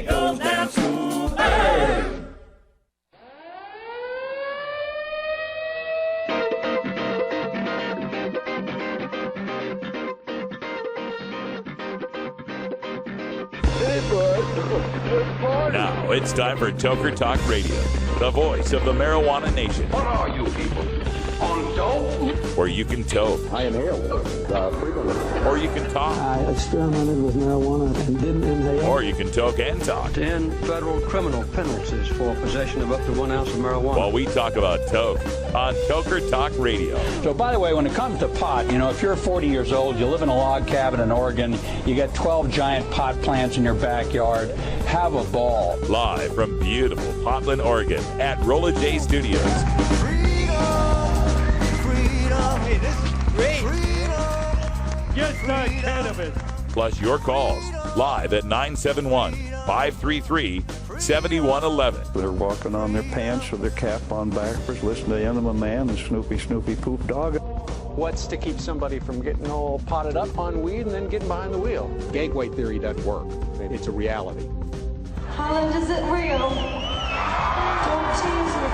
it goes down smooth. Now it's time for Toker Talk Radio, the voice of the marijuana nation. What are you people? On dope? Where you can toke. I inhale frequently. Or you can talk. I experimented with marijuana and didn't inhale. Or you can toke and talk. 10 federal criminal penalties for possession of up to 1 ounce of marijuana. While we talk about toke on Toker Talk Radio. So, by the way, when it comes to pot, you know, if you're 40 years old, you live in a log cabin in Oregon, you got 12 giant pot plants in your backyard, have a ball. Live from beautiful Portland, Oregon at Rolla J Studios. Hey, this is great. Just not cannabis. Plus your calls live at 971-533-7111. They're walking on their pants with their cap on backwards, listening to Enema Man and Snoopy Poop Dog. What's to keep somebody from getting all potted up on weed and then getting behind the wheel? Gag weight theory doesn't work. It's a reality. Holland, is it real? Don't tease me.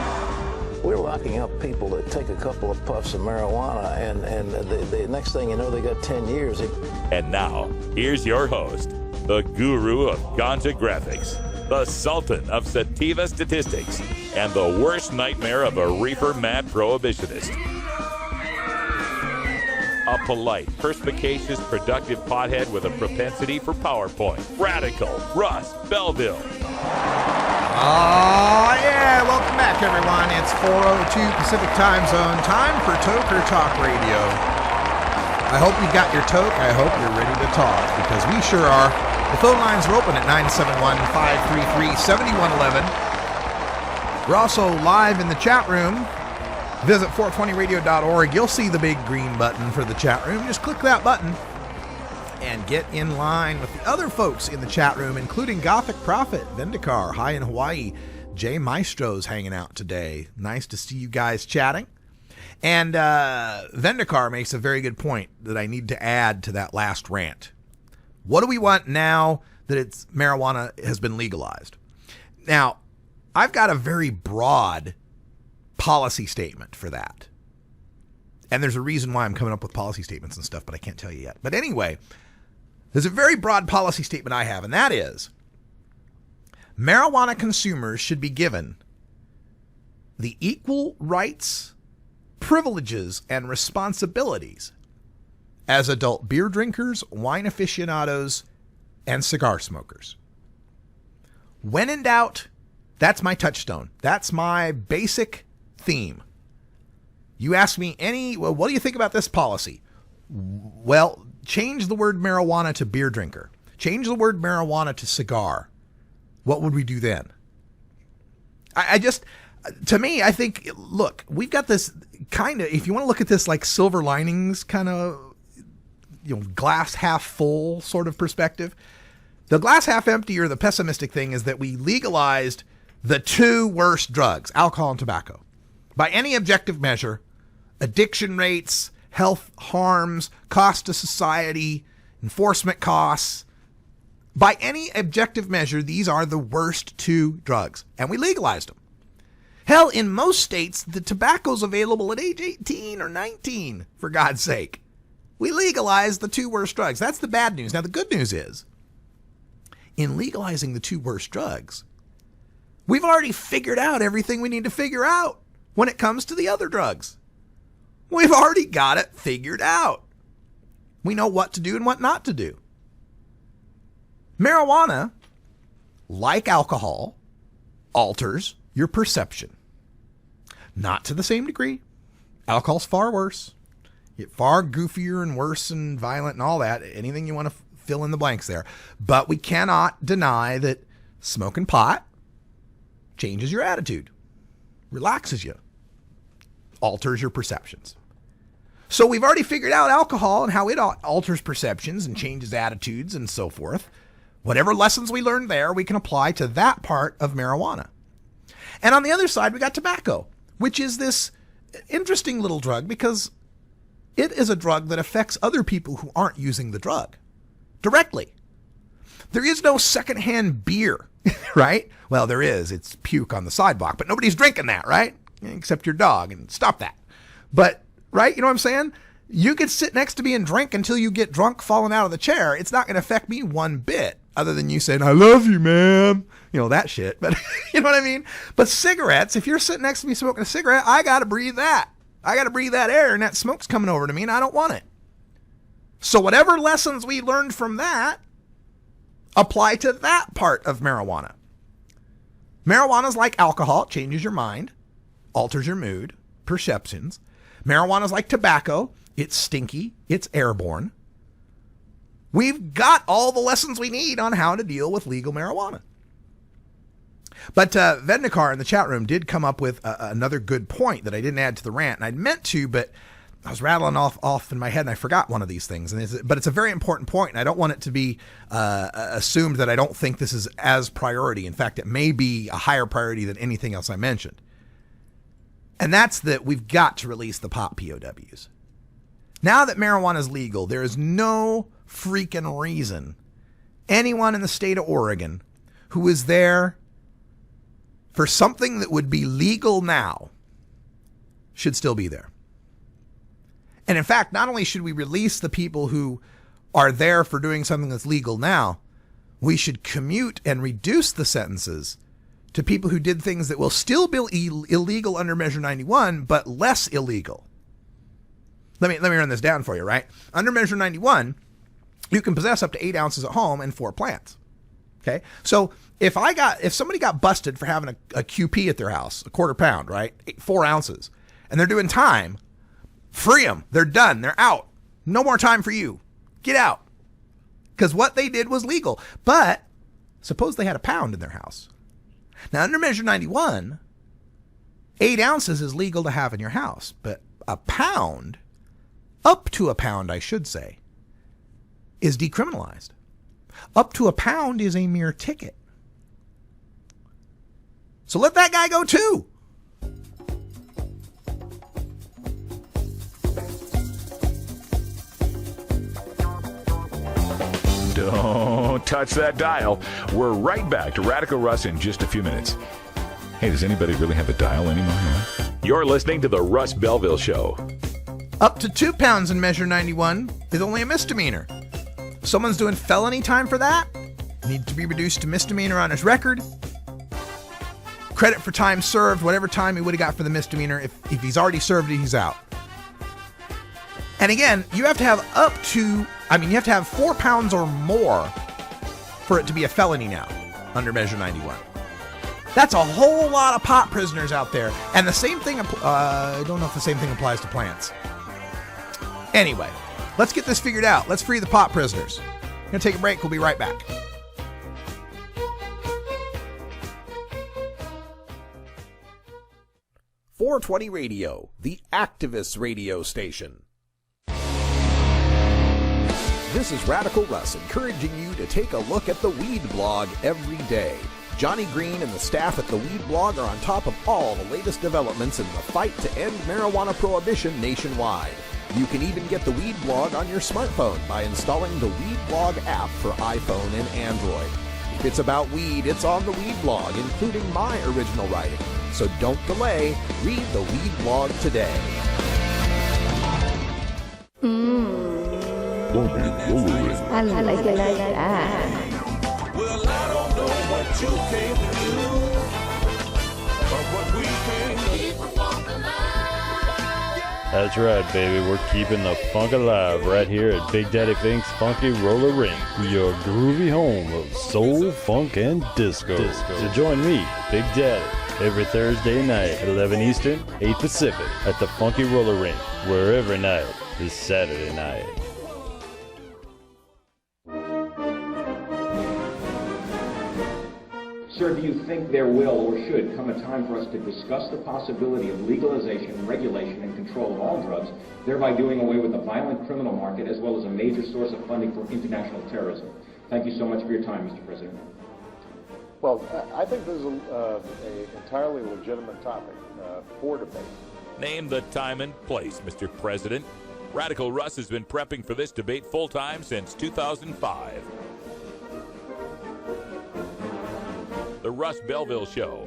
We're locking up people that take a couple of puffs of marijuana, and the next thing you know, they got 10 years. And now, here's your host, the guru of ganja graphics, the sultan of sativa statistics, and the worst nightmare of a reefer mad prohibitionist. A polite, perspicacious, productive pothead with a propensity for PowerPoint. Radical Russ Belville. Oh, yeah. Welcome back, everyone. It's 4:02 Pacific Time Zone. Time for Toker Talk Radio. I hope you got your toke. I hope you're ready to talk, because we sure are. The phone lines are open at 971-533-7111. We're also live in the chat room. Visit 420radio.org. You'll see the big green button for the chat room. Just click that button and get in line with the other folks in the chat room, including Gothic Prophet, Vendikar, hi in Hawaii. Jay Maestro's hanging out today. Nice to see you guys chatting. And Vendikar makes a very good point that I need to add to that last rant. What do we want now that it's marijuana has been legalized? Now, I've got a very broad policy statement for that. And there's a reason why I'm coming up with policy statements and stuff, but I can't tell you yet. But anyway, there's a very broad policy statement I have, and that is marijuana consumers should be given the equal rights, privileges, and responsibilities as adult beer drinkers, wine aficionados, and cigar smokers. When in doubt, that's my touchstone. That's my basic theme. You ask me well, what do you think about this policy? Well, change the word marijuana to beer drinker. Change the word marijuana to cigar. What would we do then? To me, I think, look, we've got this kind of, if you want to look at this like silver linings kind of, glass half full sort of perspective. The glass half empty or the pessimistic thing is that we legalized the two worst drugs, alcohol and tobacco. By any objective measure, addiction rates, health harms, cost to society, enforcement costs. By any objective measure, these are the worst two drugs, and we legalized them. Hell, in most states, the tobacco's available at age 18 or 19, for God's sake. We legalized the two worst drugs. That's the bad news. Now, the good news is, in legalizing the two worst drugs, we've already figured out everything we need to figure out when it comes to the other drugs. We've already got it figured out. We know what to do and what not to do. Marijuana, like alcohol, alters your perception. Not to the same degree. Alcohol's far worse. Far goofier and worse and violent and all that. Anything you want to fill in the blanks there. But we cannot deny that smoking pot changes your attitude, relaxes you, alters your perceptions. So we've already figured out alcohol and how it alters perceptions and changes attitudes and so forth. Whatever lessons we learned there, we can apply to that part of marijuana. And on the other side, we got tobacco, which is this interesting little drug because it is a drug that affects other people who aren't using the drug directly. There is no secondhand beer, right? Well, there is. It's puke on the sidewalk, but nobody's drinking that, right? Except your dog, and stop that. But, right? You know what I'm saying? You could sit next to me and drink until you get drunk falling out of the chair. It's not going to affect me one bit, other than you saying, I love you, man. You know, that shit. But you know what I mean? But cigarettes, if you're sitting next to me smoking a cigarette, I got to breathe that. I got to breathe that air, and that smoke's coming over to me, and I don't want it. So whatever lessons we learned from that apply to that part of marijuana. Marijuana is like alcohol. It changes your mind, alters your mood, perceptions. Marijuana is like tobacco. It's stinky. It's airborne. We've got all the lessons we need on how to deal with legal marijuana. But Vednikar in the chat room did come up with another good point that I didn't add to the rant, and I'd meant to, but I was rattling off in my head, and I forgot one of these things. But it's a very important point, and I don't want it to be assumed that I don't think this is as priority. In fact, it may be a higher priority than anything else I mentioned. And that's that we've got to release the pot POWs. Now that marijuana is legal, there is no freaking reason anyone in the state of Oregon who is there for something that would be legal now should still be there. And in fact, not only should we release the people who are there for doing something that's legal now, we should commute and reduce the sentences to people who did things that will still be illegal under Measure 91, but less illegal. Let me run this down for you, right? Under Measure 91, you can possess up to 8 ounces at home and 4 plants. Okay? So if somebody got busted for having a QP at their house, a quarter pound, right? 4 ounces, and they're doing time, free them. They're done. They're out. No more time for you. Get out. Because what they did was legal. But suppose they had a pound in their house. Now, under Measure 91, 8 ounces is legal to have in your house. But a pound, up to a pound, I should say, is decriminalized. Up to a pound is a mere ticket. So let that guy go too. Don't touch that dial. We're right back to Radical Russ in just a few minutes. Hey, does anybody really have a dial anymore? You're listening to the Russ Belville Show. Up to 2 pounds in Measure 91 is only a misdemeanor. Someone's doing felony time for that, need to be reduced to misdemeanor on his record. Credit for time served, whatever time he would have got for the misdemeanor. If he's already served it, he's out. And again, you have to have you have to have 4 pounds or more for it to be a felony now under Measure 91. That's a whole lot of pot prisoners out there. And the same thing, I don't know if the same thing applies to plants. Anyway, let's get this figured out. Let's free the pot prisoners. We're going to take a break. We'll be right back. .420 Radio, the activist radio station. This is Radical Russ encouraging you to take a look at the Weed Blog every day. Johnny Green and the staff at the Weed Blog are on top of all the latest developments in the fight to end marijuana prohibition nationwide. You can even get the Weed Blog on your smartphone by installing the Weed Blog app for iPhone and Android. If it's about weed, it's on the Weed Blog, including my original writing. So don't delay. Read the Weed Blog today. I like it like that. Well, I don't know what you came to do, but what we came to keep the funk alive. That's right, baby. We're keeping the funk alive right here at Big Daddy Fink's Funky Roller Ring, your groovy home of soul, funk, and disco. So join me, Big Daddy, every Thursday night at 11 Eastern, 8 Pacific at the Funky Roller Ring, where every night is Saturday night. Sir, do you think there will or should come a time for us to discuss the possibility of legalization, regulation, and control of all drugs, thereby doing away with the violent criminal market as well as a major source of funding for international terrorism? Thank you so much for your time, Mr. President. Well, I think this is an entirely legitimate topic for debate. Name the time and place, Mr. President. Radical Russ has been prepping for this debate full-time since 2005. The Russ Belville Show.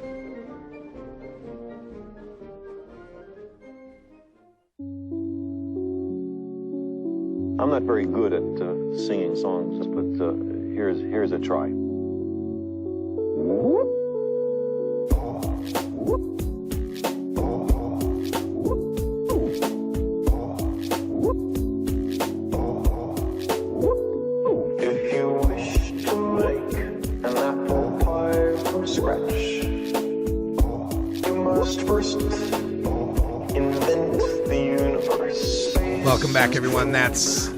I'm not very good at singing songs, but here's a try. If you wish to make an apple pie from scratch, you must first invent the universe. Welcome back, everyone. That's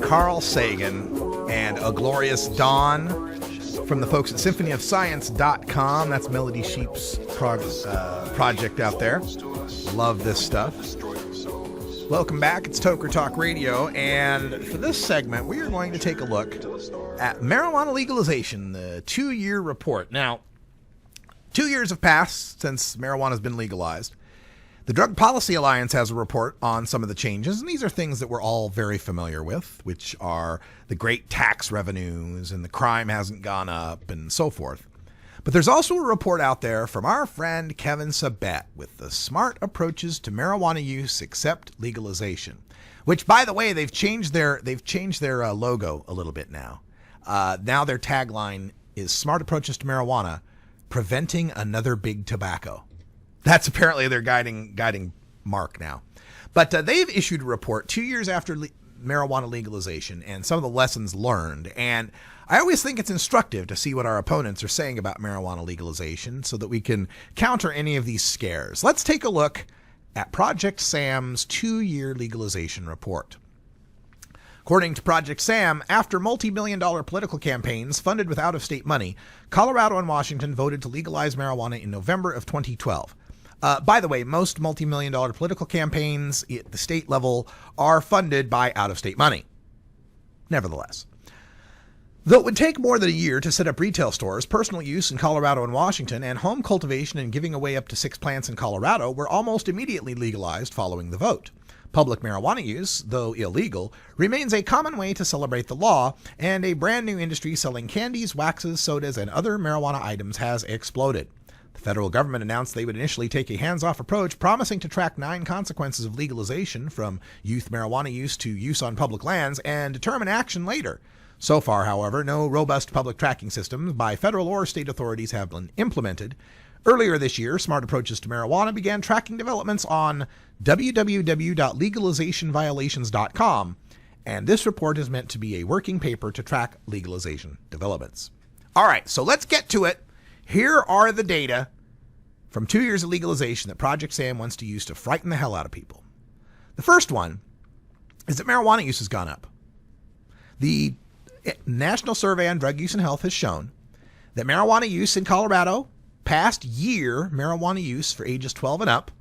Carl Sagan and A Glorious Dawn from the folks at symphonyofscience.com. That's Melody Sheep's project out there. Love this stuff. Welcome back. It's Toker Talk Radio, and for this segment, we are going to take a look at marijuana legalization, the 2-year report. Now, 2 years have passed since marijuana has been legalized. The Drug Policy Alliance has a report on some of the changes, and these are things that we're all very familiar with, which are the great tax revenues and the crime hasn't gone up and so forth. But there's also a report out there from our friend Kevin Sabet with the smart approaches to marijuana use except legalization, which, by the way, they've changed their logo a little bit now. Now their tagline is smart approaches to marijuana, preventing another big tobacco. That's apparently their guiding mark now. But they've issued a report 2 years after marijuana legalization and some of the lessons learned. And I always think it's instructive to see what our opponents are saying about marijuana legalization so that we can counter any of these scares. Let's take a look at Project Sam's 2-year legalization report. According to Project Sam, after multi-million-dollar political campaigns funded with out-of-state money, Colorado and Washington voted to legalize marijuana in November of 2012. By the way, most multi-million-dollar political campaigns at the state level are funded by out-of-state money. Nevertheless, though it would take more than a year to set up retail stores, personal use in Colorado and Washington, and home cultivation and giving away up to 6 plants in Colorado were almost immediately legalized following the vote. Public marijuana use, though illegal, remains a common way to celebrate the law, and a brand new industry selling candies, waxes, sodas, and other marijuana items has exploded. The federal government announced they would initially take a hands-off approach, promising to track 9 consequences of legalization, from youth marijuana use to use on public lands, and determine action later. So far, however, no robust public tracking systems by federal or state authorities have been implemented. Earlier this year, Smart Approaches to Marijuana began tracking developments on www.legalizationviolations.com, and this report is meant to be a working paper to track legalization developments. All right, so let's get to it. Here are the data from 2 years of legalization that Project Sam wants to use to frighten the hell out of people. The first one is that marijuana use has gone up. The National Survey on Drug Use and Health has shown that marijuana use in Colorado, past year marijuana use for ages 12 and up,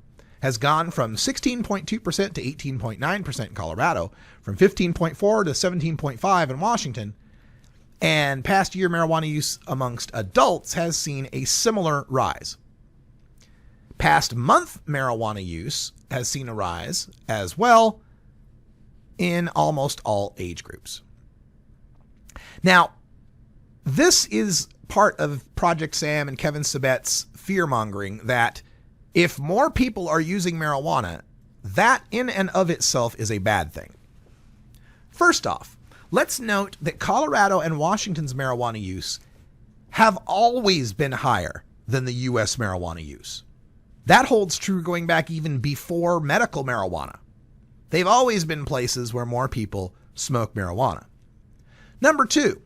has gone from 16.2% to 18.9% in Colorado, from 15.4 to 17.5 in Washington, and past year marijuana use amongst adults has seen a similar rise. Past month marijuana use has seen a rise as well in almost all age groups. Now, this is part of Project Sam and Kevin Sabet's fear-mongering that if more people are using marijuana, that in and of itself is a bad thing. First off, let's note that Colorado and Washington's marijuana use have always been higher than the U.S. marijuana use. That holds true going back even before medical marijuana. They've always been places where more people smoke marijuana. Number two,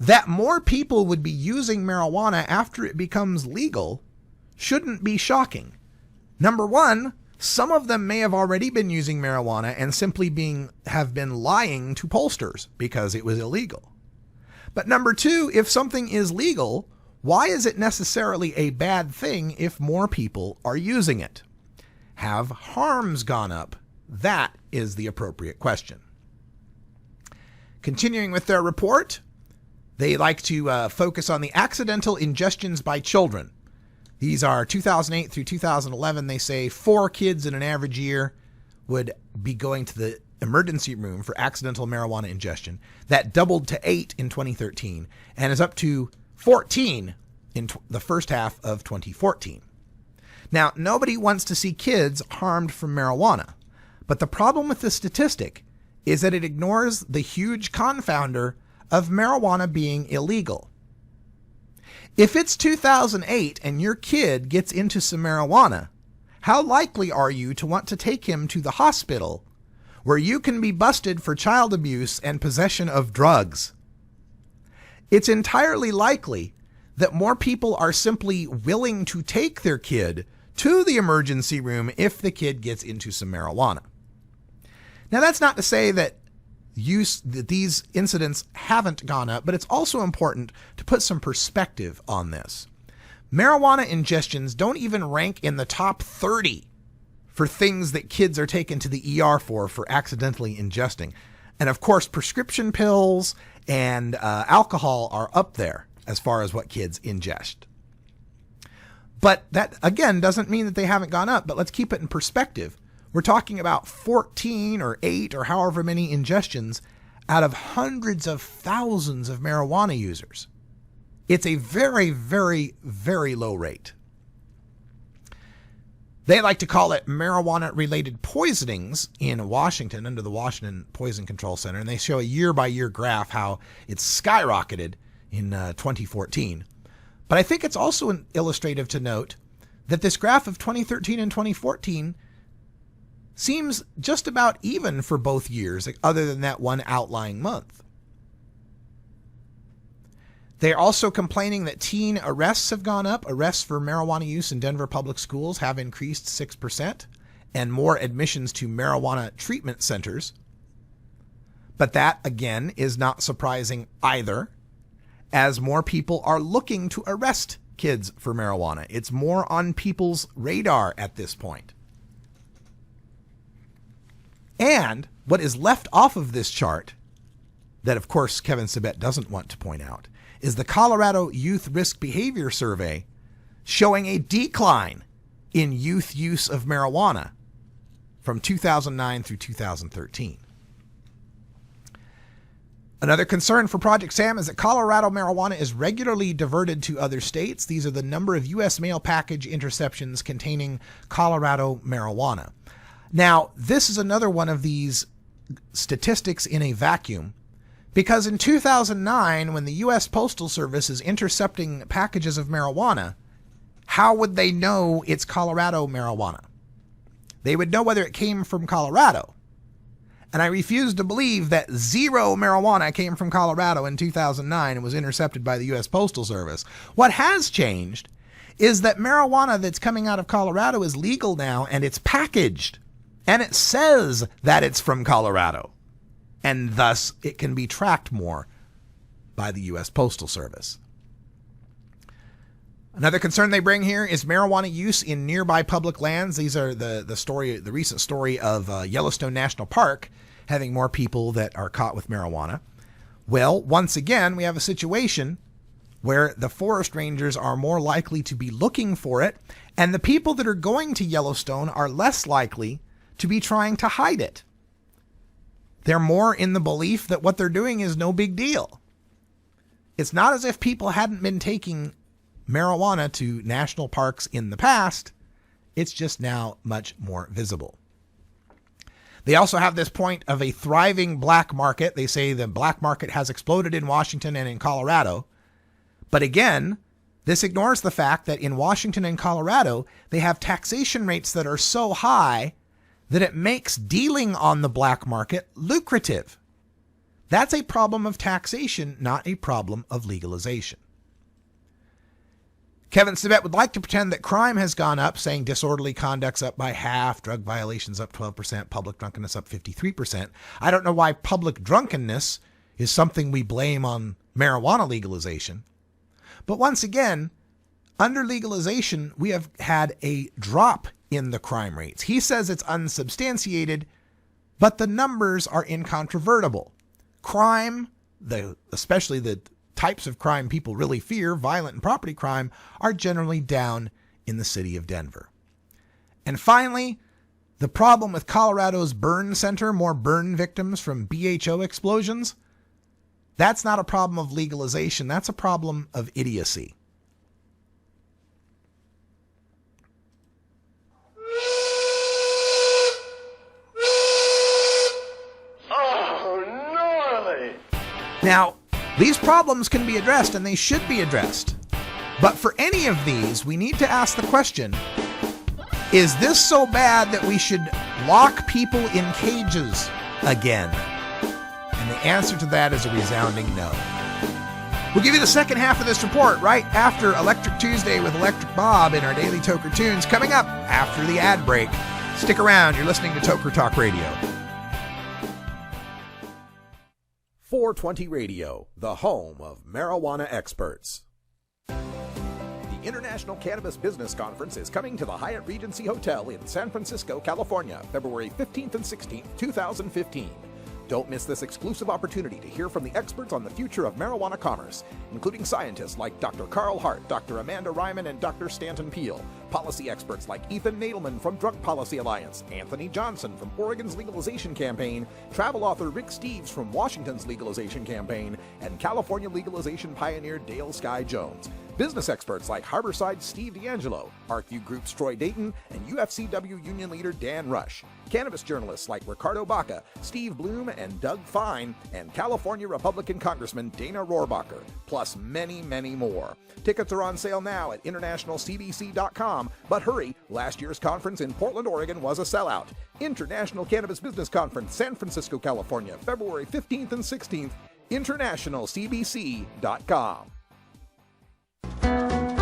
that more people would be using marijuana after it becomes legal shouldn't be shocking. Number one, some of them may have already been using marijuana and simply have been lying to pollsters because it was illegal. But number two, if something is legal, why is it necessarily a bad thing if more people are using it? Have harms gone up? That is the appropriate question. Continuing with their report, they like to focus on the accidental ingestions by children. These are 2008 through 2011. They say 4 kids in an average year would be going to the emergency room for accidental marijuana ingestion. That doubled to 8 in 2013 and is up to 14 in the first half of 2014. Now, nobody wants to see kids harmed from marijuana, but the problem with this statistic is that it ignores the huge confounder of marijuana being illegal. If it's 2008 and your kid gets into some marijuana, how likely are you to want to take him to the hospital where you can be busted for child abuse and possession of drugs? It's entirely likely that more people are simply willing to take their kid to the emergency room if the kid gets into some marijuana. Now, that's not to say that these incidents haven't gone up, but it's also important to put some perspective on this. Marijuana ingestions don't even rank in the top 30 for things that kids are taken to the ER for accidentally ingesting. And of course, prescription pills and alcohol are up there as far as what kids ingest. But that, again, doesn't mean that they haven't gone up, but let's keep it in perspective. We're talking about 14 or 8 or however many ingestions out of hundreds of thousands of marijuana users. It's a very, very, very low rate. They like to call it marijuana-related poisonings in Washington under the Washington Poison Control Center, and they show a year-by-year graph how it's skyrocketed in 2014. But I think it's also illustrative to note that this graph of 2013 and 2014 seems just about even for both years, other than that one outlying month. They're also complaining that teen arrests have gone up. Arrests for marijuana use in Denver public schools have increased 6%, and more admissions to marijuana treatment centers. But that, again, is not surprising either, as more people are looking to arrest kids for marijuana. It's more on people's radar at this point. And what is left off of this chart, that of course Kevin Sabet doesn't want to point out, is the Colorado Youth Risk Behavior Survey showing a decline in youth use of marijuana from 2009 through 2013. Another concern for Project Sam is that Colorado marijuana is regularly diverted to other states. These are the number of U.S. mail package interceptions containing Colorado marijuana. Now, this is another one of these statistics in a vacuum, because in 2009, when the U.S. Postal Service is intercepting packages of marijuana, how would they know it's Colorado marijuana? They would know whether it came from Colorado. And I refuse to believe that zero marijuana came from Colorado in 2009 and was intercepted by the U.S. Postal Service. What has changed is that marijuana that's coming out of Colorado is legal now, and it's packaged. And it says that it's from Colorado. And thus, it can be tracked more by the U.S. Postal Service. Another concern they bring here is marijuana use in nearby public lands. These are the recent story of Yellowstone National Park having more people that are caught with marijuana. Well, once again, we have a situation where the forest rangers are more likely to be looking for it, and the people that are going to Yellowstone are less likely to be trying to hide it. They're more in the belief that what they're doing is no big deal. It's not as if people hadn't been taking marijuana to national parks in the past. It's just now much more visible. They also have this point of a thriving black market. They say the black market has exploded in Washington and in Colorado. But again, this ignores the fact that in Washington and Colorado, they have taxation rates that are so high that it makes dealing on the black market lucrative. That's a problem of taxation, not a problem of legalization. Kevin Sabet would like to pretend that crime has gone up, saying disorderly conduct's up by half, drug violations up 12%, public drunkenness up 53%. I don't know why public drunkenness is something we blame on marijuana legalization. But once again, under legalization, we have had a drop in the crime rates. He says it's unsubstantiated, but the numbers are incontrovertible. Crime, especially the types of crime people really fear, violent and property crime, are generally down in the city of Denver. And finally, the problem with Colorado's burn center, more burn victims from BHO explosions, that's not a problem of legalization. That's a problem of idiocy. Now, these problems can be addressed, and they should be addressed. But for any of these, we need to ask the question, is this so bad that we should lock people in cages again? And the answer to that is a resounding no. We'll give you the second half of this report right after Electric Tuesday with Electric Bob in our Daily Toker Tunes, coming up after the ad break. Stick around. You're listening to Toker Talk Radio. 420 Radio, the home of marijuana experts. The International Cannabis Business Conference is coming to the Hyatt Regency Hotel in San Francisco, California, February 15th and 16th, 2015. Don't miss this exclusive opportunity to hear from the experts on the future of marijuana commerce, including scientists like Dr. Carl Hart, Dr. Amanda Ryman, and Dr. Stanton Peel, policy experts like Ethan Nadelman from Drug Policy Alliance, Anthony Johnson from Oregon's Legalization Campaign, travel author Rick Steves from Washington's Legalization Campaign, and California legalization pioneer Dale Sky Jones. Business experts like Harborside's Steve D'Angelo, ArcView Group's Troy Dayton, and UFCW union leader Dan Rush. Cannabis journalists like Ricardo Baca, Steve Bloom, and Doug Fine, and California Republican Congressman Dana Rohrabacher, plus many, many more. Tickets are on sale now at internationalcbc.com, but hurry, last year's conference in Portland, Oregon was a sellout. International Cannabis Business Conference, San Francisco, California, February 15th and 16th, internationalcbc.com.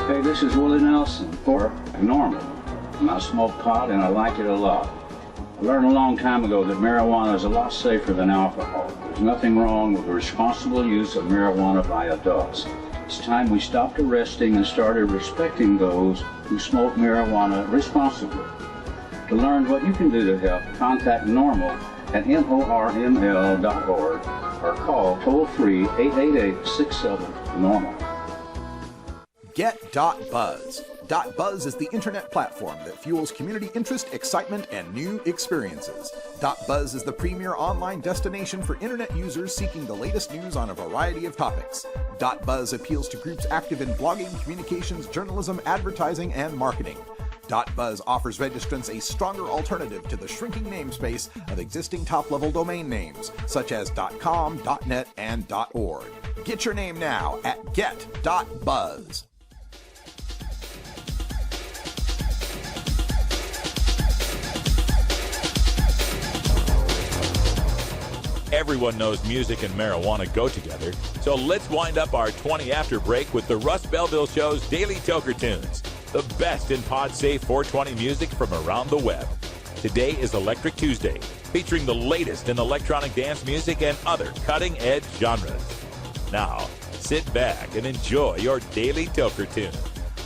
Hey, this is Willie Nelson for Normal. And I smoke pot and I like it a lot. I learned a long time ago that marijuana is a lot safer than alcohol. There's nothing wrong with the responsible use of marijuana by adults. It's time we stopped arresting and started respecting those who smoke marijuana responsibly. To learn what you can do to help, contact Normal at norml.org or call toll-free 888-67-NORMAL. Get.Buzz. .Buzz is the internet platform that fuels community interest, excitement, and new experiences. .Buzz is the premier online destination for internet users seeking the latest news on a variety of topics. .Buzz appeals to groups active in blogging, communications, journalism, advertising, and marketing. .Buzz offers registrants a stronger alternative to the shrinking namespace of existing top-level domain names, such as .com, .net, and .org. Get your name now at get.buzz. Everyone knows music and marijuana go together, so let's wind up our 20 after break with the Russ Belville Show's Daily Toker Tunes, the best in pod-safe 420 music from around the web. Today is Electric Tuesday, featuring the latest in electronic dance music and other cutting-edge genres. Now, sit back and enjoy your Daily Toker Tune.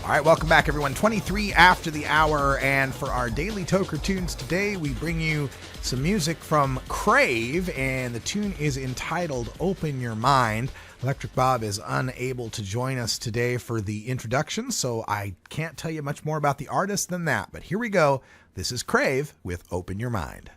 All right, welcome back, everyone. 23 after the hour, and for our Daily Toker Tunes today, we bring you some music from Crave, and the tune is entitled Open Your Mind. Electric Bob is unable to join us today for the introduction, so I can't tell you much more about the artist than that. But here we go. This is Crave with Open Your Mind.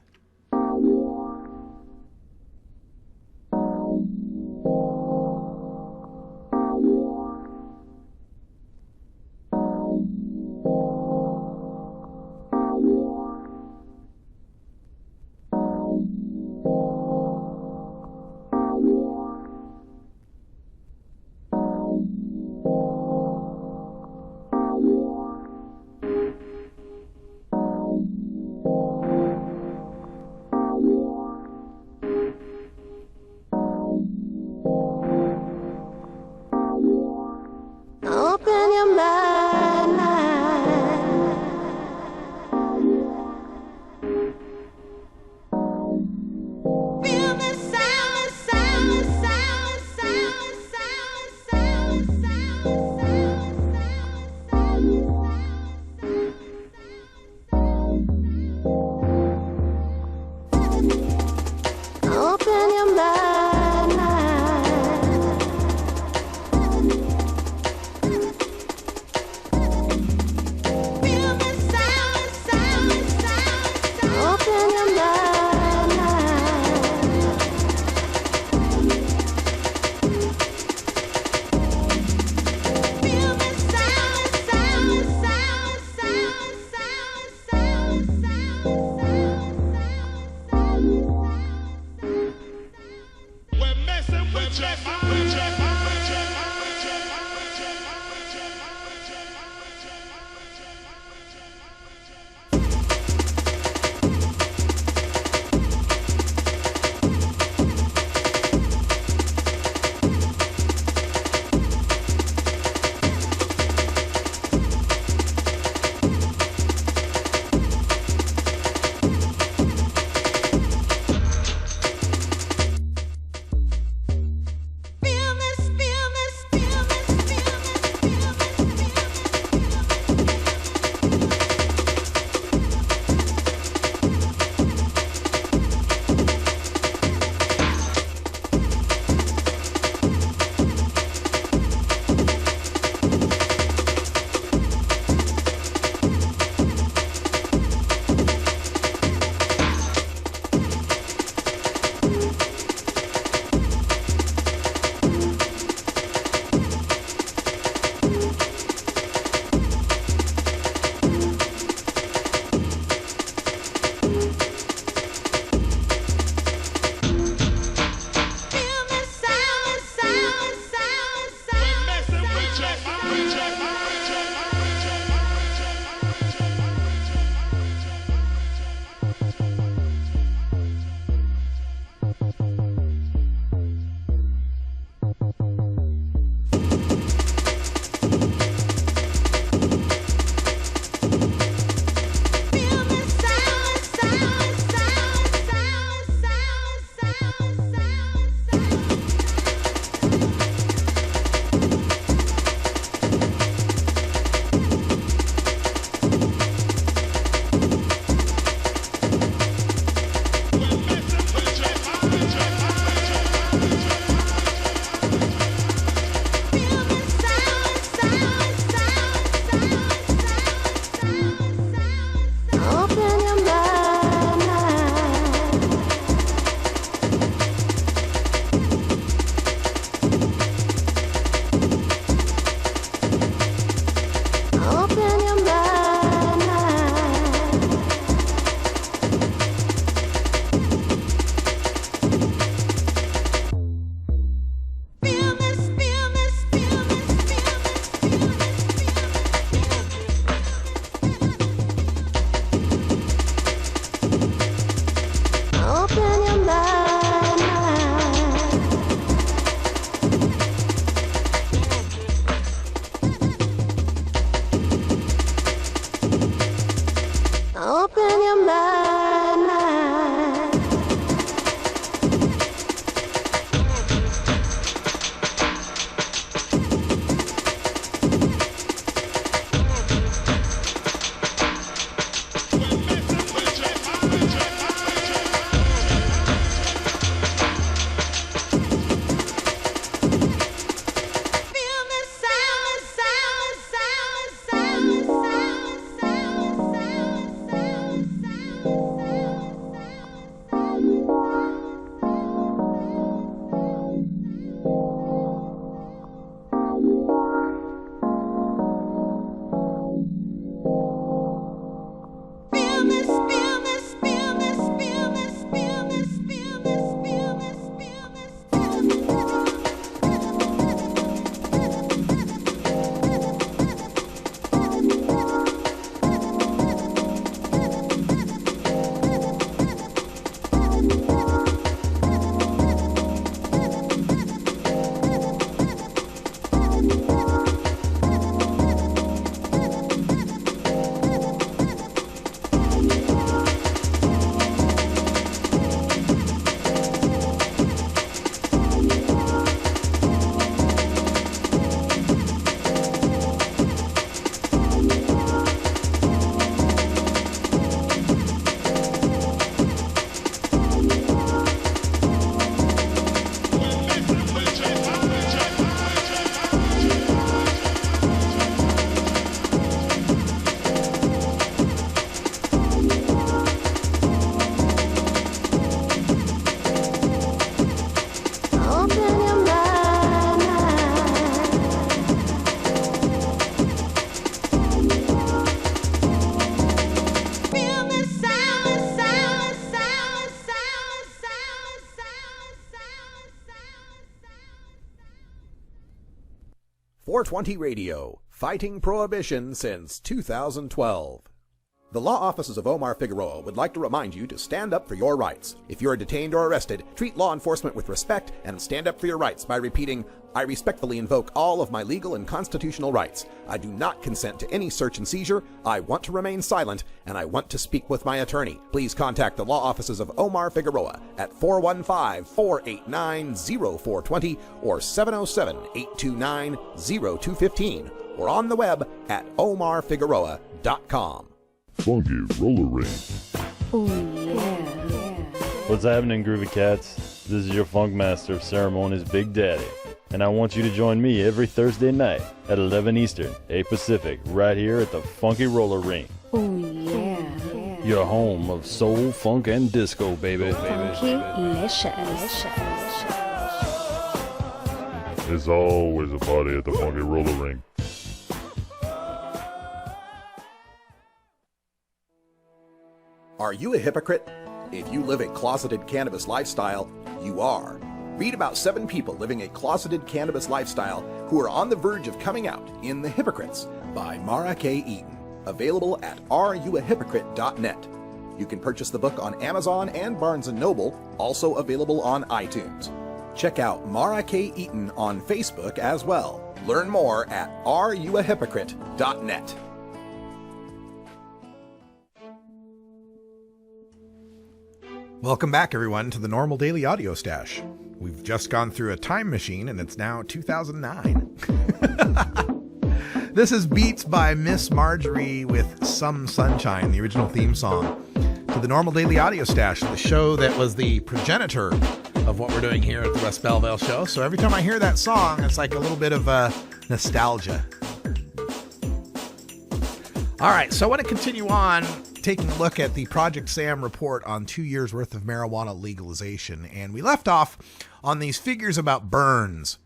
420 Radio, fighting prohibition since 2012. The law offices of Omar Figueroa would like to remind you to stand up for your rights. If you are detained or arrested, treat law enforcement with respect and stand up for your rights by repeating, "I respectfully invoke all of my legal and constitutional rights. I do not consent to any search and seizure. I want to remain silent, and I want to speak with my attorney." Please contact the law offices of Omar Figueroa at 415-489-0420 or 707-829-0215 or on the web at omarfigueroa.com. Funky roller ring. Oh, yeah. What's happening, Groovy Cats? This is your Funk Master of Ceremonies, Big Daddy. And I want you to join me every Thursday night at 11 Eastern, 8 Pacific, right here at the Funky Roller Ring. Oh, yeah. Your home of soul, funk, and disco, baby. Funky-licious. There's always a party at the Funky Roller Ring. Are you a hypocrite? If you live a closeted cannabis lifestyle, you are. Read about 7 people living a closeted cannabis lifestyle who are on the verge of coming out in The Hypocrites by Mara K. Eaton. Available at areyouahypocrite.net. You can purchase the book on Amazon and Barnes & Noble, also available on iTunes. Check out Mara K. Eaton on Facebook as well. Learn more at areyouahypocrite.net. Welcome back, everyone, to the Normal Daily Audio Stash. We've just gone through a time machine, and it's now 2009. This is Beats by Miss Marjorie with Some Sunshine, the original theme song to the Normal Daily Audio Stash, the show that was the progenitor of what we're doing here at the Russ Belville Show. So every time I hear that song, it's like a little bit of nostalgia. All right, so I want to continue on taking a look at the Project Sam report on 2 years worth of marijuana legalization. And we left off on these figures about burns,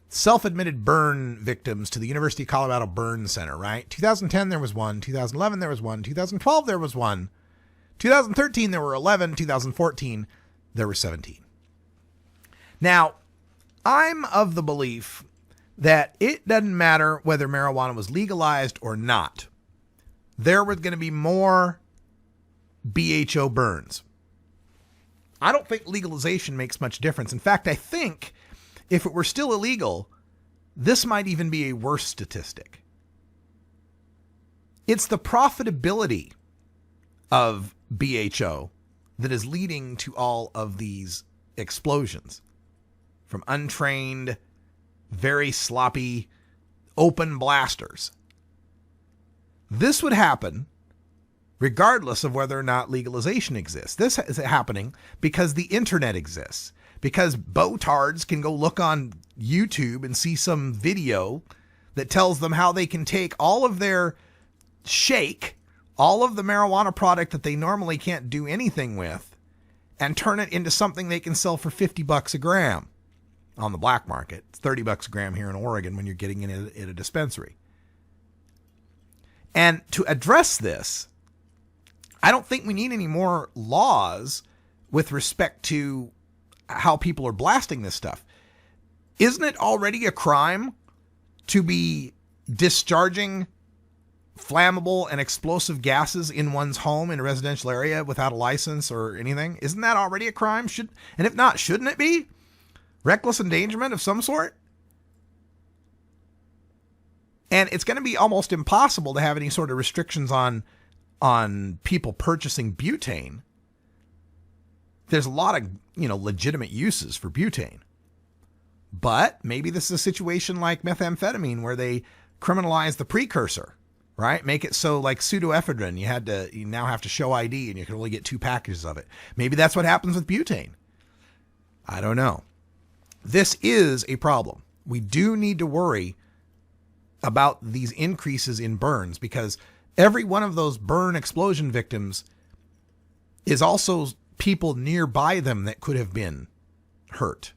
self-admitted burn victims to the University of Colorado Burn Center, right? 2010, there was one. 2011, there was one. 2012, there was one. 2013, there were 11. 2014, there were 17. Now, I'm of the belief that it doesn't matter whether marijuana was legalized or not. There was going to be more BHO burns. I don't think legalization makes much difference. In fact, I think if it were still illegal, this might even be a worse statistic. It's the profitability of BHO that is leading to all of these explosions from untrained, very sloppy, open blasters. This would happen regardless of whether or not legalization exists. This is happening because the internet exists, because botards can go look on YouTube and see some video that tells them how they can take all of their shake, all of the marijuana product that they normally can't do anything with, and turn it into something they can sell for $50 a gram on the black market. It's $30 a gram here in Oregon when you're getting it at a dispensary. And to address this, I don't think we need any more laws with respect to how people are blasting this stuff. Isn't it already a crime to be discharging flammable and explosive gases in one's home in a residential area without a license or anything? Isn't that already a crime? And if not, shouldn't it be? Reckless endangerment of some sort? And it's going to be almost impossible to have any sort of restrictions on people purchasing butane. There's a lot of, legitimate uses for butane. But maybe this is a situation like methamphetamine where they criminalize the precursor, right? Make it so like pseudoephedrine, you now have to show ID and you can only get 2 packages of it. Maybe that's what happens with butane. I don't know. This is a problem. We do need to worry about these increases in burns because every one of those burn explosion victims is also people nearby them that could have been hurt.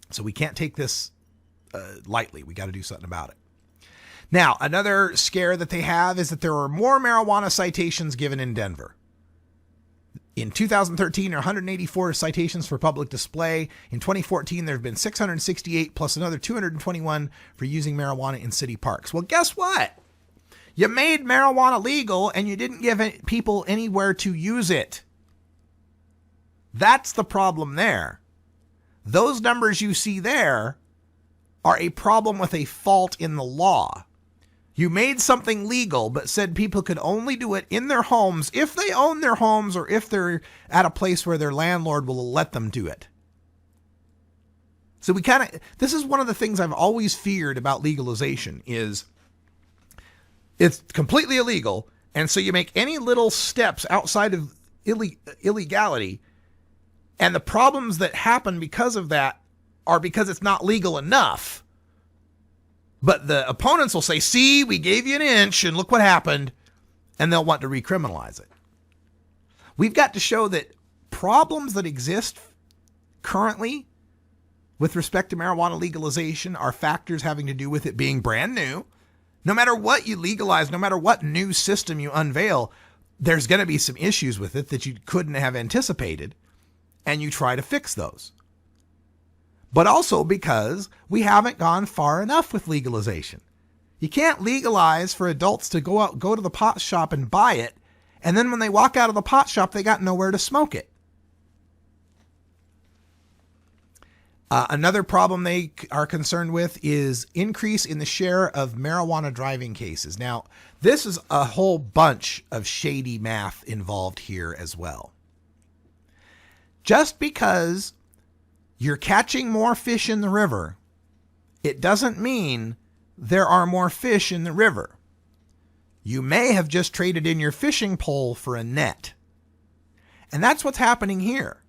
So we can't take this lightly. We got to do something about it. Now, another scare that they have is that there are more marijuana citations given in Denver. In 2013, there are 184 citations for public display. In 2014, there have been 668 plus another 221 for using marijuana in city parks. Well, guess what? You made marijuana legal and you didn't give people anywhere to use it. That's the problem there. Those numbers you see there are a problem with a fault in the law. You made something legal, but said people could only do it in their homes if they own their homes or if they're at a place where their landlord will let them do it. So this is one of the things I've always feared about legalization is it's completely illegal. And so you make any little steps outside of illegality. And the problems that happen because of that are because it's not legal enough. But the opponents will say, see, we gave you an inch and look what happened. And they'll want to recriminalize it. We've got to show that problems that exist currently with respect to marijuana legalization are factors having to do with it being brand new. No matter what you legalize, no matter what new system you unveil, there's going to be some issues with it that you couldn't have anticipated. And you try to fix those. But also because we haven't gone far enough with legalization. You can't legalize for adults to go to the pot shop and buy it, and then when they walk out of the pot shop, they got nowhere to smoke it. Another problem they are concerned with is increase in the share of marijuana driving cases. Now, this is a whole bunch of shady math involved here as well. Just because you're catching more fish in the river, it doesn't mean there are more fish in the river. You may have just traded in your fishing pole for a net. And that's what's happening here.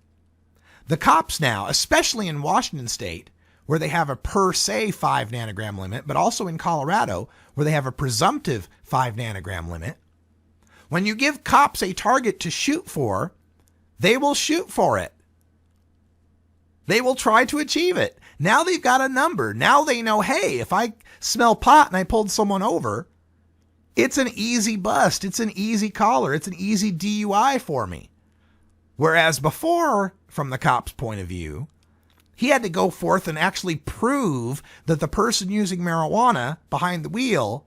The cops now, especially in Washington State, where they have a per se 5 nanogram limit, but also in Colorado, where they have a presumptive 5 nanogram limit, when you give cops a target to shoot for, they will shoot for it. They will try to achieve it. Now they've got a number. Now they know, hey, if I smell pot and I pulled someone over, it's an easy bust. It's an easy collar. It's an easy DUI for me. Whereas before, from the cop's point of view, he had to go forth and actually prove that the person using marijuana behind the wheel,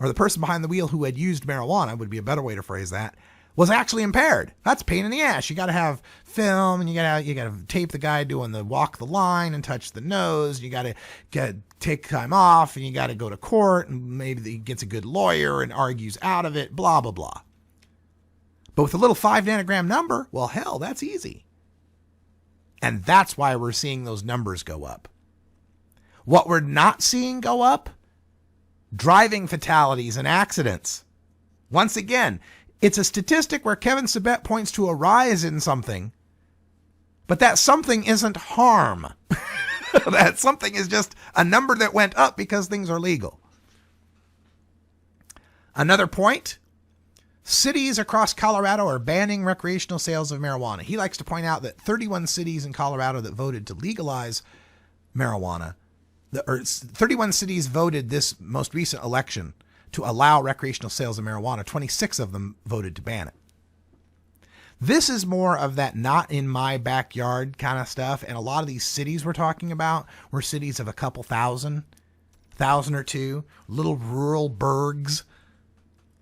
or the person behind the wheel who had used marijuana, would be a better way to phrase that, was actually impaired. That's a pain in the ass. You got to have film, and you got to tape the guy doing the walk the line and touch the nose. You got to take time off, and you got to go to court, and maybe he gets a good lawyer and argues out of it, blah, blah, blah. But with a little 5 nanogram number, well, hell, that's easy. And that's why we're seeing those numbers go up. What we're not seeing go up, driving fatalities and accidents. Once again, it's a statistic where Kevin Sabet points to a rise in something, but that something isn't harm. That something is just a number that went up because things are legal. Another point, cities across Colorado are banning recreational sales of marijuana. He likes to point out that 31 cities in Colorado that voted to legalize marijuana, 31 cities voted this most recent election to allow recreational sales of marijuana. 26 of them voted to ban it. This is more of that not in my backyard kind of stuff. And a lot of these cities we're talking about were cities of a couple thousand or two, little rural burgs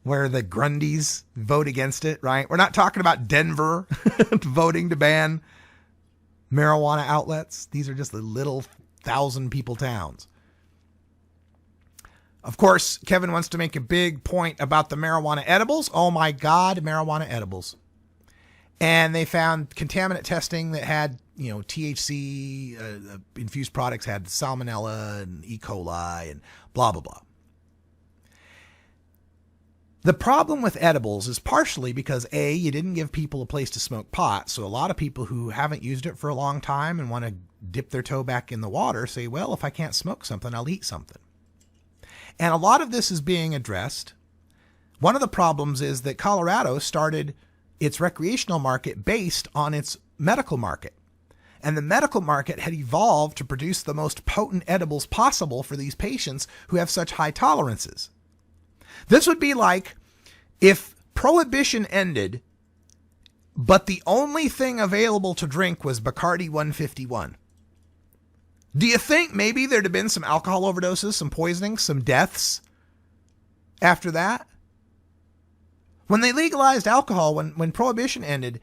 where the Grundys vote against it, right? We're not talking about Denver voting to ban marijuana outlets. These are just the little 1,000 people towns. Of course, Kevin wants to make a big point about the marijuana edibles. Oh my God, marijuana edibles. And they found contaminant testing that had, THC, infused products had salmonella and E. coli and blah, blah, blah. The problem with edibles is partially because A, you didn't give people a place to smoke pot. So a lot of people who haven't used it for a long time and want to dip their toe back in the water say, well, if I can't smoke something, I'll eat something. And a lot of this is being addressed. One of the problems is that Colorado started its recreational market based on its medical market. And the medical market had evolved to produce the most potent edibles possible for these patients who have such high tolerances. This would be like if prohibition ended but the only thing available to drink was Bacardi 151. Do you think maybe there'd have been some alcohol overdoses, some poisoning, some deaths after that? When they legalized alcohol, when Prohibition ended,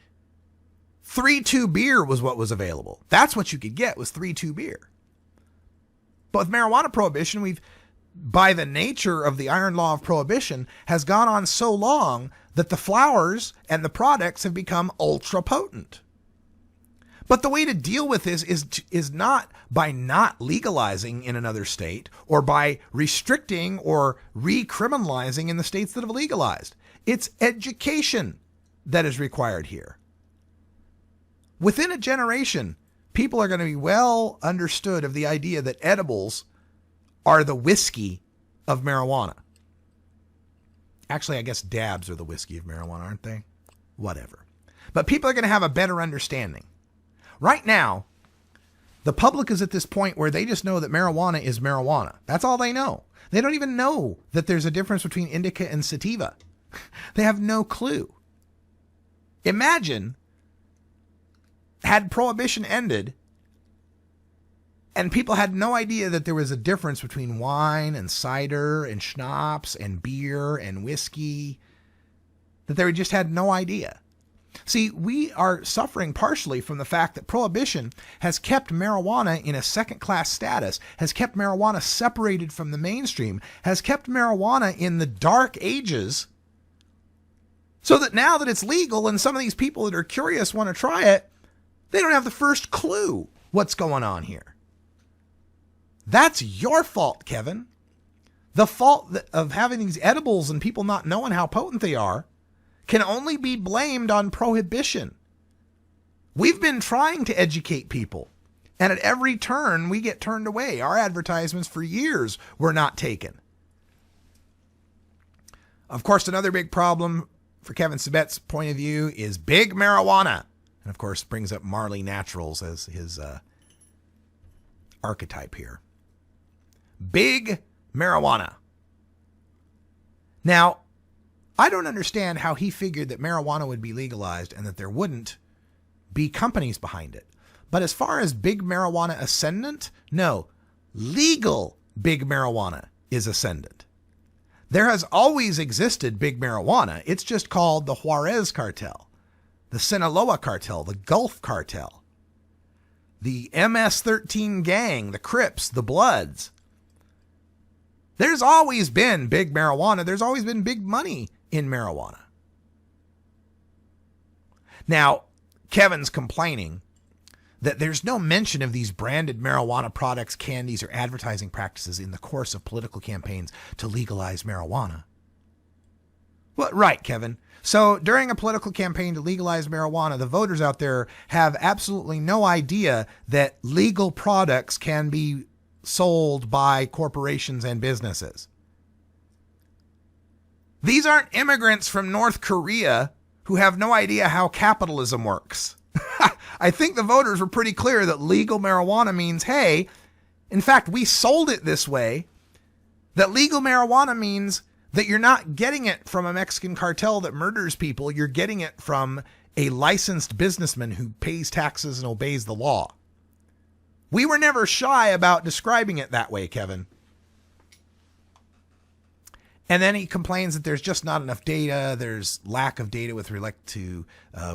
3-2 beer was what was available. That's what you could get, was 3-2 beer. But with marijuana prohibition, we've, by the nature of the iron law of prohibition, has gone on so long that the flowers and the products have become ultra potent. But the way to deal with this is not by not legalizing in another state or by restricting or recriminalizing in the states that have legalized. It's education that is required here. Within a generation, people are going to be well understood of the idea that edibles are the whiskey of marijuana. Actually, I guess dabs are the whiskey of marijuana, aren't they? Whatever. But people are going to have a better understanding. Right now, the public is at this point where they just know that marijuana is marijuana. That's all they know. They don't even know that there's a difference between indica and sativa. They have no clue. Imagine, had Prohibition ended and people had no idea that there was a difference between wine and cider and schnapps and beer and whiskey, that they just had no idea. See, we are suffering partially from the fact that Prohibition has kept marijuana in a second-class status, has kept marijuana separated from the mainstream, has kept marijuana in the dark ages, so that now that it's legal and some of these people that are curious want to try it, they don't have the first clue what's going on here. That's your fault, Kevin. The fault of having these edibles and people not knowing how potent they are can only be blamed on Prohibition. We've been trying to educate people, and at every turn we get turned away. Our advertisements for years were not taken. Of course, another big problem for Kevin Sabet's point of view is big marijuana. And of course, brings up Marley Naturals as his archetype here. Big marijuana. Now, I don't understand how he figured that marijuana would be legalized and that there wouldn't be companies behind it. But as far as big marijuana ascendant, no, legal big marijuana is ascendant. There has always existed big marijuana. It's just called the Juarez cartel, the Sinaloa cartel, the Gulf cartel, the MS-13 gang, the Crips, the Bloods. There's always been big marijuana. There's always been big money in marijuana. Now, Kevin's complaining that there's no mention of these branded marijuana products, candies, or advertising practices in the course of political campaigns to legalize marijuana. Well, right, Kevin. So during a political campaign to legalize marijuana, the voters out there have absolutely no idea that legal products can be sold by corporations and businesses. These aren't immigrants from North Korea who have no idea how capitalism works. I think the voters were pretty clear that legal marijuana means, hey, in fact, we sold it this way, that legal marijuana means that you're not getting it from a Mexican cartel that murders people. You're getting it from a licensed businessman who pays taxes and obeys the law. We were never shy about describing it that way, Kevin. And then he complains that there's just not enough data. There's lack of data with respect to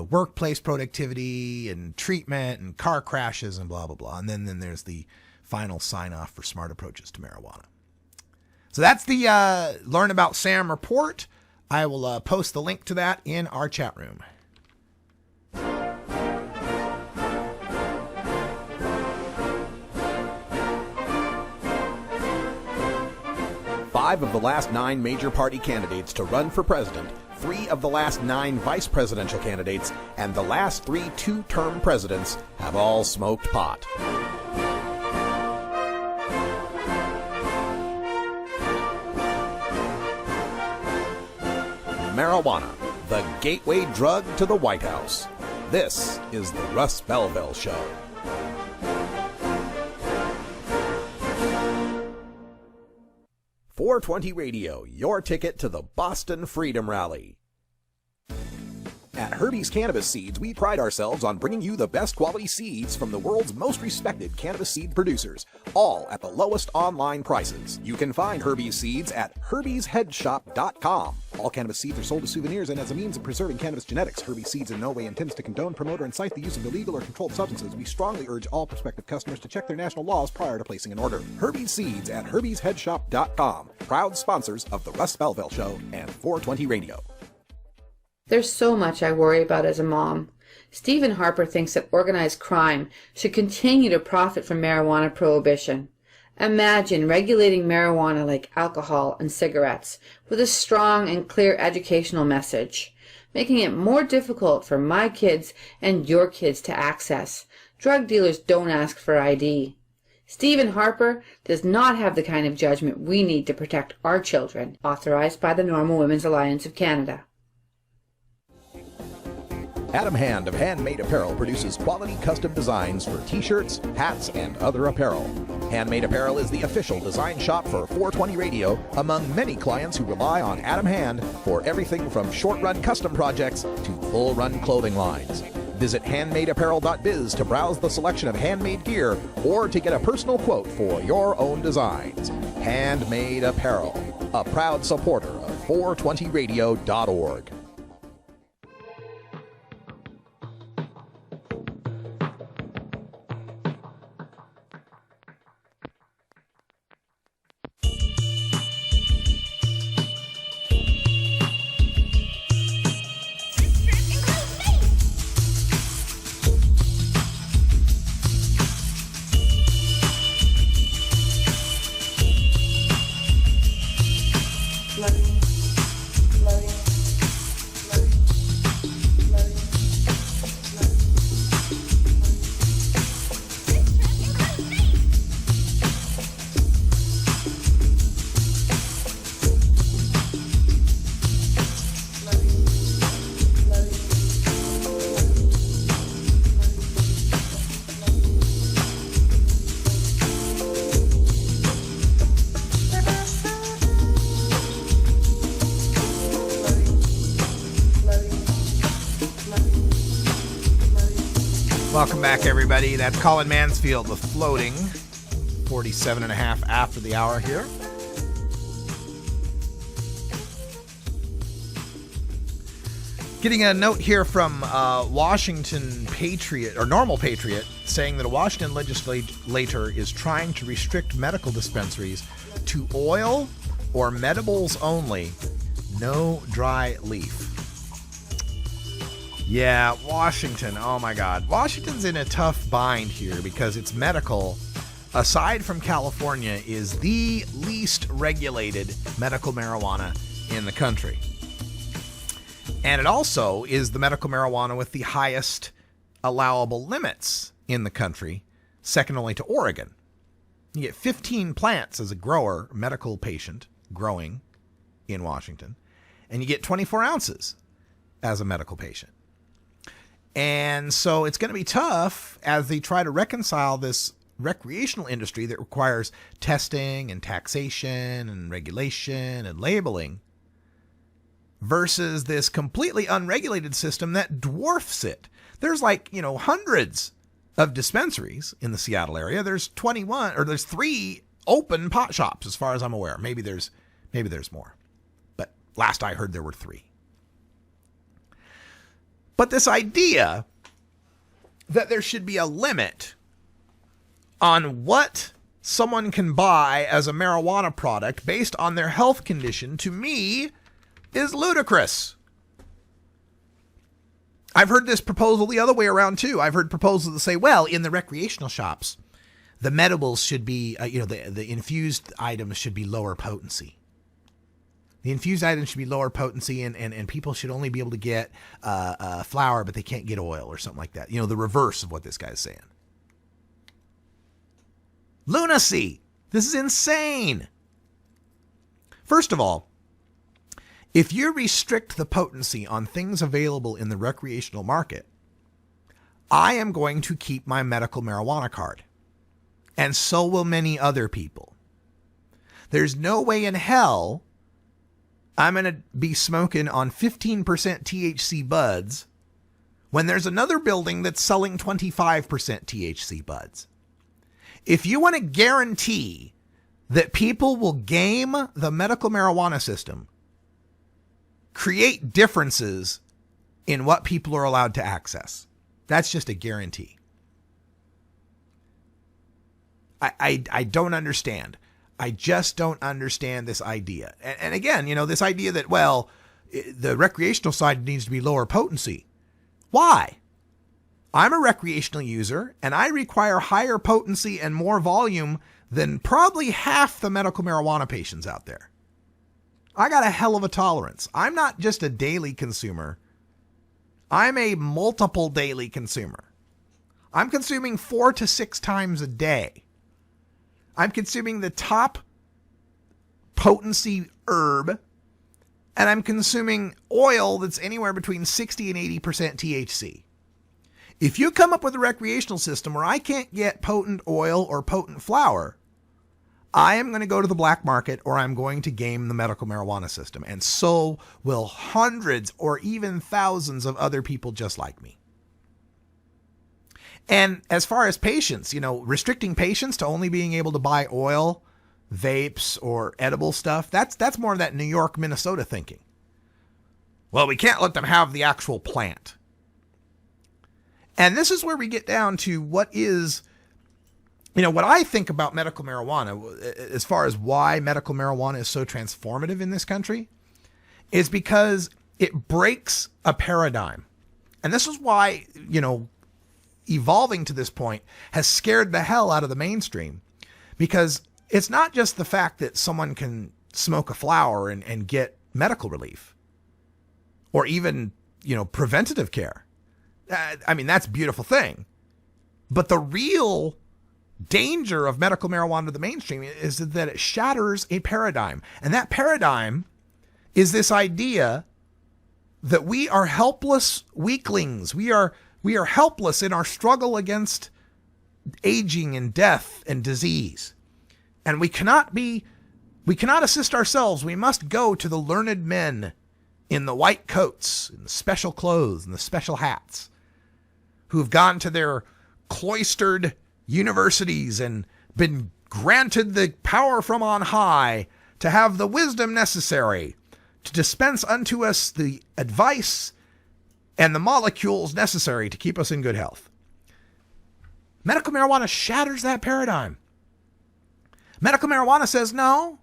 workplace productivity and treatment and car crashes and blah, blah, blah. And then there's the final sign off for smart approaches to marijuana. So that's the Learn About Sam report. I will post the link to that in our chat room. Five of the last 9 major party candidates to run for president, 3 of the last 9 vice presidential candidates, and the last 3 two-term presidents have all smoked pot. Marijuana, the gateway drug to the White House. This is the Russ Belville Show. .420 Radio, your ticket to the Boston Freedom Rally. At Herbie's Cannabis Seeds, we pride ourselves on bringing you the best quality seeds from the world's most respected cannabis seed producers, all at the lowest online prices. You can find Herbie's Seeds at herbiesheadshop.com. All cannabis seeds are sold as souvenirs and as a means of preserving cannabis genetics. Herbie's Seeds in no way intends to condone, promote, or incite the use of illegal or controlled substances. We strongly urge all prospective customers to check their national laws prior to placing an order. Herbie's Seeds at herbiesheadshop.com. Proud sponsors of the Russ Belville Show and 420 Radio. There's so much I worry about as a mom. Stephen Harper thinks that organized crime should continue to profit from marijuana prohibition. Imagine regulating marijuana like alcohol and cigarettes with a strong and clear educational message, making it more difficult for my kids and your kids to access. Drug dealers don't ask for ID. Stephen Harper does not have the kind of judgment we need to protect our children, authorized by the Normal Women's Alliance of Canada. Adam Hand of Handmade Apparel produces quality custom designs for t-shirts, hats, and other apparel. Handmade Apparel is the official design shop for 420 Radio among many clients who rely on Adam Hand for everything from short-run custom projects to full-run clothing lines. Visit handmadeapparel.biz to browse the selection of handmade gear or to get a personal quote for your own designs. Handmade Apparel, a proud supporter of 420radio.org. Welcome back, everybody. That's Colin Mansfield with Floating. 47 and a half after the hour here. Getting a note here from Washington Patriot, or Normal Patriot, saying that a Washington legislator is trying to restrict medical dispensaries to oil or medibles only, no dry leaf. Yeah, Washington. Oh my God. Washington's in a tough bind here because it's medical, aside from California, is the least regulated medical marijuana in the country. And it also is the medical marijuana with the highest allowable limits in the country, second only to Oregon. You get 15 plants as a grower, medical patient, growing in Washington, and you get 24 ounces as a medical patient. And so it's going to be tough as they try to reconcile this recreational industry that requires testing and taxation and regulation and labeling versus this completely unregulated system that dwarfs it. There's hundreds of dispensaries in the Seattle area. There's 3 open pot shops as far as I'm aware. Maybe there's more. But last I heard there were 3. But this idea that there should be a limit on what someone can buy as a marijuana product based on their health condition, to me, is ludicrous. I've heard this proposal the other way around, too. I've heard proposals that say, well, in the recreational shops, the medibles should be, the infused items should be lower potency. The infused items should be lower potency, and people should only be able to get flour, but they can't get oil or something like that. The reverse of what this guy's saying. Lunacy! This is insane! First of all, if you restrict the potency on things available in the recreational market, I am going to keep my medical marijuana card. And so will many other people. There's no way in hell I'm going to be smoking on 15% THC buds when there's another building that's selling 25% THC buds. If you want to guarantee that people will game the medical marijuana system, create differences in what people are allowed to access. That's just a guarantee. I don't understand. I just don't understand this idea. And again, this idea that, well, the recreational side needs to be lower potency. Why? I'm a recreational user, and I require higher potency and more volume than probably half the medical marijuana patients out there. I got a hell of a tolerance. I'm not just a daily consumer. I'm a multiple daily consumer. I'm consuming 4 to 6 times a day. I'm consuming the top potency herb, and I'm consuming oil that's anywhere between 60 and 80% THC. If you come up with a recreational system where I can't get potent oil or potent flower, I am going to go to the black market, or I'm going to game the medical marijuana system. And so will hundreds or even thousands of other people just like me. And as far as patients, restricting patients to only being able to buy oil, vapes, or edible stuff, that's more of that New York, Minnesota thinking. Well, we can't let them have the actual plant. And this is where we get down to what is, what I think about medical marijuana, as far as why medical marijuana is so transformative in this country, is because it breaks a paradigm. And this is why, evolving to this point has scared the hell out of the mainstream, because it's not just the fact that someone can smoke a flower and get medical relief or even, preventative care. That's a beautiful thing. But the real danger of medical marijuana to the mainstream is that it shatters a paradigm. And that paradigm is this idea that we are helpless weaklings. We are helpless in our struggle against aging and death and disease. And we cannot assist ourselves. We must go to the learned men in the white coats, in the special clothes, and the special hats, who've gone to their cloistered universities and been granted the power from on high to have the wisdom necessary to dispense unto us the advice and the molecules necessary to keep us in good health. Medical marijuana shatters that paradigm. Medical marijuana says, no,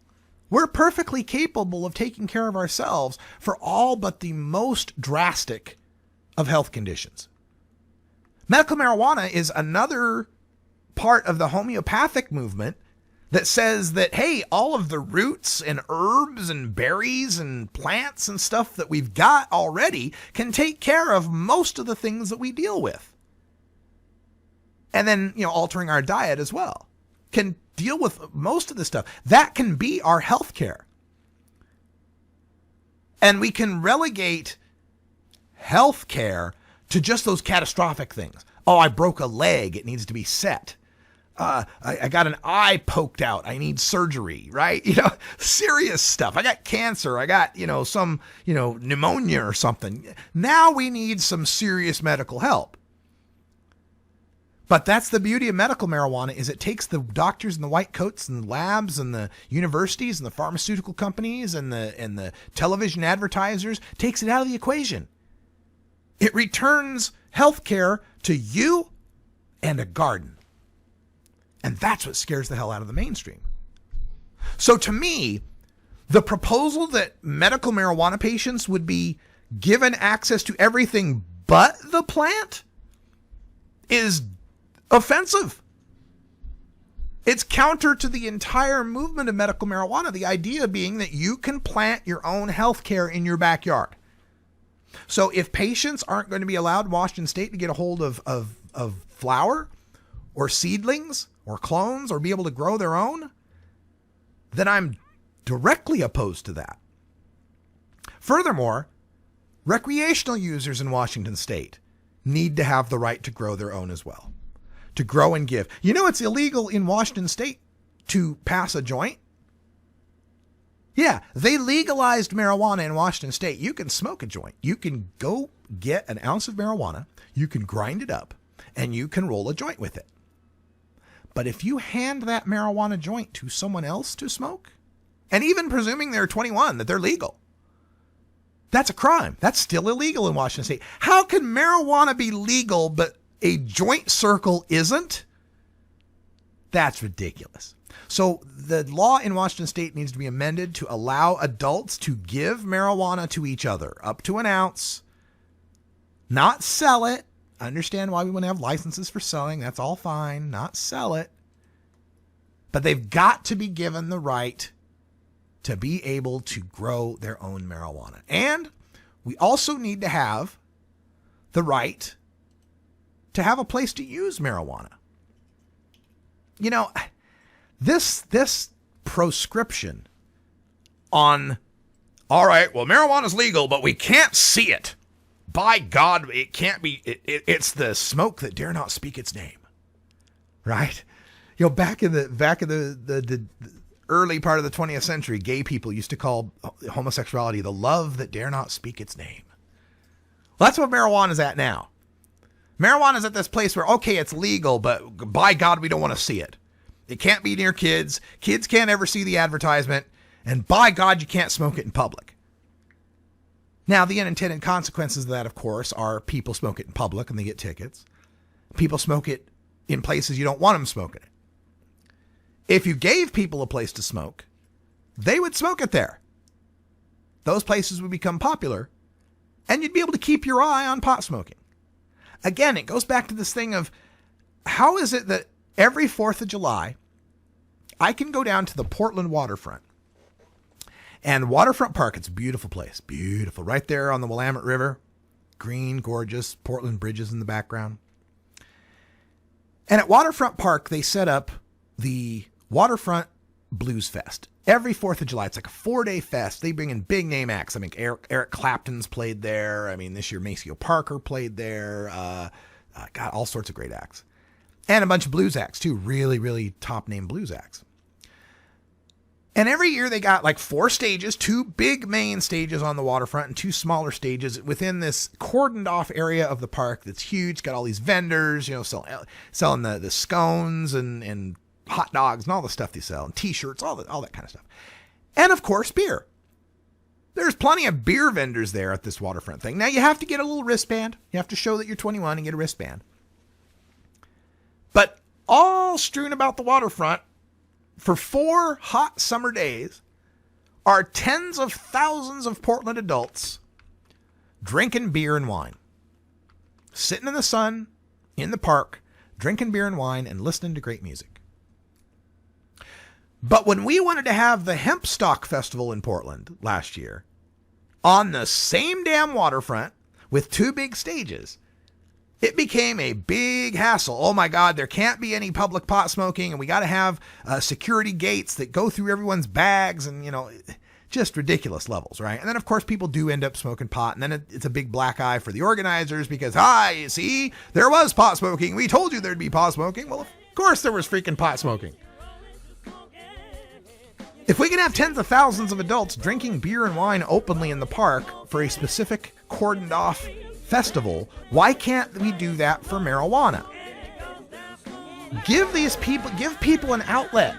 we're perfectly capable of taking care of ourselves for all but the most drastic of health conditions. Medical marijuana is another part of the homeopathic movement that says that, hey, all of the roots and herbs and berries and plants and stuff that we've got already can take care of most of the things that we deal with. And then, altering our diet as well can deal with most of the stuff. That can be our health care. And we can relegate health care to just those catastrophic things. Oh, I broke a leg. It needs to be set. I got an eye poked out. I need surgery, right? Serious stuff. I got cancer. I got, some, pneumonia or something. Now we need some serious medical help. But that's the beauty of medical marijuana, is it takes the doctors in the white coats and the labs and the universities and the pharmaceutical companies and the television advertisers, takes it out of the equation. It returns healthcare to you and a garden. And that's what scares the hell out of the mainstream. So to me, the proposal that medical marijuana patients would be given access to everything but the plant is offensive. It's counter to the entire movement of medical marijuana, the idea being that you can plant your own health care in your backyard. So if patients aren't going to be allowed in Washington State to get a hold of flower or seedlings or clones or be able to grow their own, then I'm directly opposed to that. Furthermore, recreational users in Washington State need to have the right to grow their own as well, to grow and give. It's illegal in Washington State to pass a joint. Yeah, they legalized marijuana in Washington State. You can smoke a joint. You can go get an ounce of marijuana, you can grind it up, and you can roll a joint with it. But if you hand that marijuana joint to someone else to smoke, and even presuming they're 21, that they're legal, that's a crime. That's still illegal in Washington State. How can marijuana be legal, but a joint circle isn't? That's ridiculous. So the law in Washington State needs to be amended to allow adults to give marijuana to each other, up to an ounce, not sell it. I understand why we want to have licenses for selling. That's all fine. Not sell it. But they've got to be given the right to be able to grow their own marijuana. And we also need to have the right to have a place to use marijuana. You know, this proscription on, all right, well, marijuana's legal, but we can't see it. By God, it can't be. It's the smoke that dare not speak its name, right? You know, back in the early part of the 20th century, gay people used to call homosexuality the love that dare not speak its name. Well, that's what marijuana is at now. Marijuana is at this place where, okay, it's legal, but by God, we don't want to see it. It can't be near kids. Kids can't ever see the advertisement. And by God, you can't smoke it in public. Now, the unintended consequences of that, of course, are people smoke it in public and they get tickets. People smoke it in places you don't want them smoking it. If you gave people a place to smoke, they would smoke it there. Those places would become popular, and you'd be able to keep your eye on pot smoking. Again, it goes back to this thing of, how is it that every 4th of July, I can go down to the Portland waterfront? And Waterfront Park, it's a beautiful place. Beautiful. Right there on the Willamette River. Green, gorgeous. Portland bridges in the background. And at Waterfront Park, they set up the Waterfront Blues Fest. Every 4th of July, it's like a 4-day fest. They bring in big name acts. I mean, Eric Clapton's played there. I mean, this year Maceo Parker played there. Got all sorts of great acts. And a bunch of blues acts, too. Really, really top name blues acts. And every year they got like 4 stages, 2 big main stages on the waterfront and 2 smaller stages within this cordoned off area of the park that's huge. Got all these vendors, you know, selling the scones and hot dogs and all the stuff they sell, and t-shirts, all that kind of stuff. And of course, beer. There's plenty of beer vendors there at this waterfront thing. Now you have to get a little wristband. You have to show that you're 21 and get a wristband. But all strewn about the waterfront for 4 hot summer days are tens of thousands of Portland adults drinking beer and wine. Sitting in the sun, in the park, drinking beer and wine and listening to great music. But when we wanted to have the Hempstock Festival in Portland last year, on the same damn waterfront with 2 big stages, it became a big hassle. Oh my God, there can't be any public pot smoking, and we got to have security gates that go through everyone's bags, and, you know, just ridiculous levels, right? And then, of course, people do end up smoking pot, and then it's a big black eye for the organizers because, you see, there was pot smoking. We told you there'd be pot smoking. Well, of course there was freaking pot smoking. If we can have tens of thousands of adults drinking beer and wine openly in the park for a specific cordoned off festival, why can't we do that for marijuana? Give people an outlet.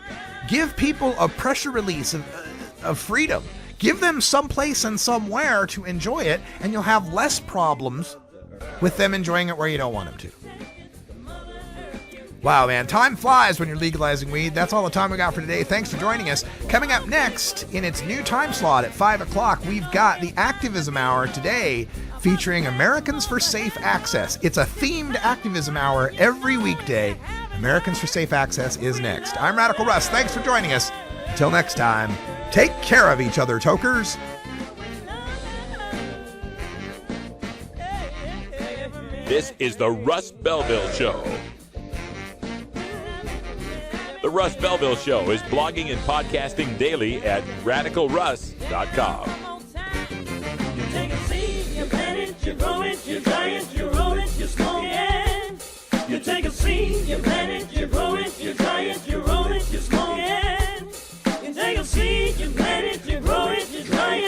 Give people a pressure release of freedom. Give them someplace and somewhere to enjoy it, and you'll have less problems with them enjoying it where you don't want them to. Wow, man, time flies when you're legalizing weed. That's all the time we got for today. Thanks for joining us. Coming up next, in its new time slot at 5 o'clock, we've got the Activism Hour today, featuring Americans for Safe Access. It's a themed activism hour every weekday. Americans for Safe Access is next. I'm Radical Russ. Thanks for joining us. Until next time, take care of each other, Tokers. This is the Russ Belville Show. The Russ Belville Show is blogging and podcasting daily at radicalruss.com. You take a seed, you plant it, you grow it, you dry it, you roll it, you smoke it. You take a seed, you plant it, you grow it, you dry it, you roll it, you smoke it. You take a seed, you plant it, you grow it, you dry it.